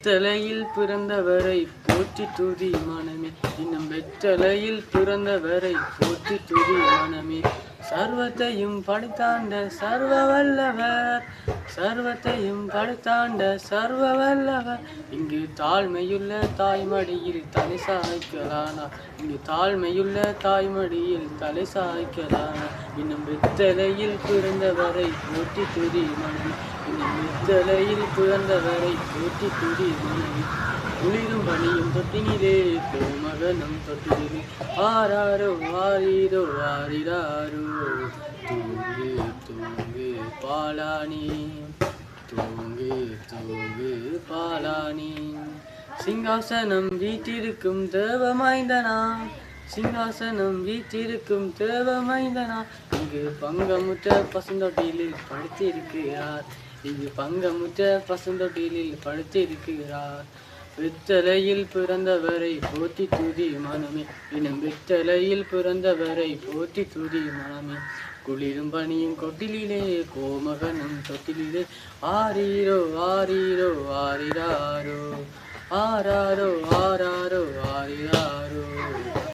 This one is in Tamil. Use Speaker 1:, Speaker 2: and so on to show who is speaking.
Speaker 1: வெத்தலையில் பிறந்தவரை போற்றி துதி மனமே, இன்னும் வெத்தலையில் பிறந்தவரை போற்றி துதி மனமே. சர்வத்தையும் படைத்தாண்ட சர்வ வல்லவர், சர்வத்தையும் படைத்தாண்ட சர்வ வல்லவர். இங்கு தாழ்மையுள்ள தாய்மடியில் தலை சாய்க்கலானார், இங்கு தாழ்மையுள்ள தாய்மடியில் தலை சாய்க்கலானார். இன்னும் வெத்தலையில் பிறந்தவரை போற்றி துதி மனமே, இன்னும் வெத்தலையில் பிறந்தவரை போற்றி துதி மனமே. குளிரும் பனியும் தொட்டினிலே கோமகனும் தொட்டிலே ஆராரோ ஆரீரோ ஆரிராரோ. தூங்கு தூங்கு பாலானி, தூங்கு தூங்கு பாலானி. சிங்காசனம் வீட்டிருக்கும் தேவமைந்தனா, சிங்காசனம் வீட்டிருக்கும் தேவமைந்தனா. இங்கு பங்கமுற்ற பசுந்தொட்டிலில் படுத்திருக்கிறார், இங்கு பங்கமுற்ற பசுந்தொட்டிலில் படுத்திருக்கிறார். வெத்தலையில் பிறந்தவரை போற்றி துதி மனமே, இன்னும் வெத்தலையில் பிறந்தவரை போற்றி துதி மனமே. குளிரும் பனியும் கொட்டிலே கோமகனும் தொட்டிலே ஆரீரோ ஆரீரோ ஆரிராரோ ஆராரோ ஆரா.